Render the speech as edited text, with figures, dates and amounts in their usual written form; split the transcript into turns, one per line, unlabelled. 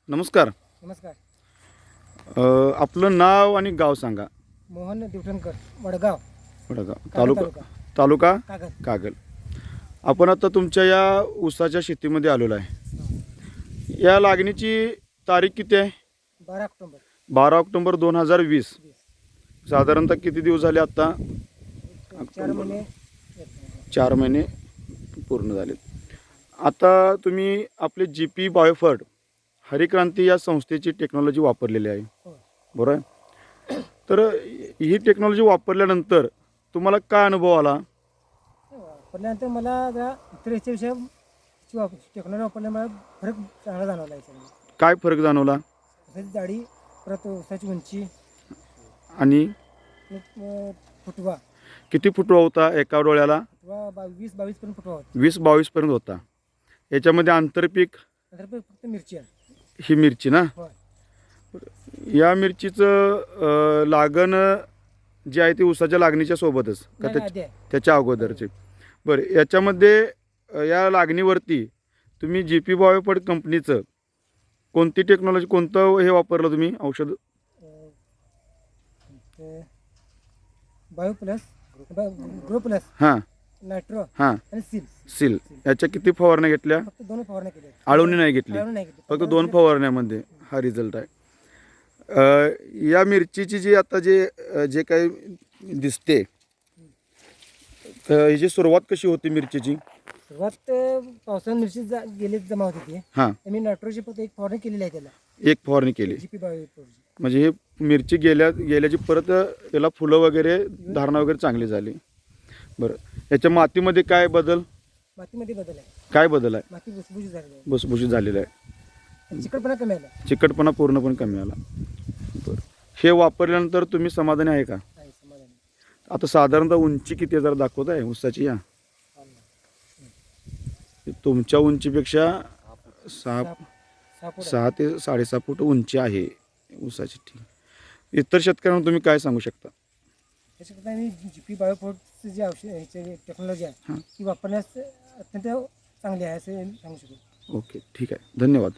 नमस्कार.
नमस्कार.
आपलं नाव आणि गाव सांगा.
मोहन दिवटणकर, वडगाव,
वडगाव
तालुका.
तालुका
कागद.
कागल. आपण आता तुमच्या या ऊसाच्या शेतीमध्ये आलेलो आहे. या लागणीची तारीख किती आहे?
12 ऑक्टोबर.
12 ऑक्टोबर 2020. साधारणतः किती दिवस झाले आता?
4 महिने.
4 महिने पूर्ण झाले. आता तुम्ही आपले GP बायोफर्ट हरिक्रांती या संस्थेची टेक्नॉलॉजी वापरलेली आहे,
हो.
बरोबर आहे? तर ही टेक्नॉलॉजी वापरल्यानंतर तुम्हाला काय अनुभव आला?
वापरल्यानंतर मला जरा इतर याच्याविषयी टेक्नॉलॉजी वापरल्यामुळे फरक चांगला जाणवला याच्यामध्ये.
काय फरक जाणवला?
ऊसाची जाडी, परत ऊसाची उंची
आणि
फुटवा.
किती फुटवा होता एका डोळ्याला?
फुटवा 20-22 पर्यंत फुटवा होता.
20-22 पर्यंत होता. याच्यामध्ये आंतरपीक
नंतर फक्त मिरची आहे.
ही मिरची ना?
होय.
या मिरचीचं लागण जी आहे ती ऊसाच्या लागणीच्या सोबतच का
नाही, आधी आहे.
त्याच्या अगोदरची? बरं, याच्यामध्ये या लागणीवरती तुम्ही GP बायोफर्ट कंपनीचं कोणती टेक्नॉलॉजी, कोणतं हे वापरलं तुम्ही औषध?
बायो प्लस, ग्रो प्लस,
हां
नायट्रो
हां
आणि
सील. याच्या किती फवारण्या घेतल्या?
फक्त 2 फवारण्या केल्या.
आळवणी नाही घेतली,
आळवणी नाही घेतली.
फक्त 2 फवारण्यामध्ये हा रिझल्ट आहे. या मिरचीची जी आता जे काही दिसते, हिची सुरुवात कशी होती मिरचीची?
सुरुवात पावसाळ्यात मिरची गेली जमा होती ती.
हां,
मी नायट्रोची फक्त एक फवारणी केलेली आहे त्याला.
एक फवारणी केली.
GP bio.
म्हणजे हे मिरची गेल्याची परत याला फुलं वगैरे, धारणा वगैरे चांगली झाली. बरं, याच्या मातीमध्ये काय बदल?
मातीमध्ये बदल आहे.
काय बदल आहे?
माती भुसभुशीत झालेली आहे.
भुसभुशीत झालेला आहे.
चिकटपणा कमी आला
चिकटपणा पूर्णपणे कमी आला. बरं, हे वापरल्यानंतर तुम्ही समाधानी आहे का?
आहे, समाधानी.
आता साधारणतः उंची किती हजार दाखवत आहे ऊसाची? या तुमच्या उंचीपेक्षा 6 ते 6.5 फूट उंची आहे ऊसाची. ठीक. इतर शेतकऱ्यांना तुम्ही काय सांगू शकता?
त्याच्याकरता मी GP बायोफोर्टचं जे औषध ह्याचे टेक्नॉलॉजी आहे ती वापरण्यास अत्यंत चांगली आहे असं सांगू शकतो.
ओके, ठीक आहे. धन्यवाद.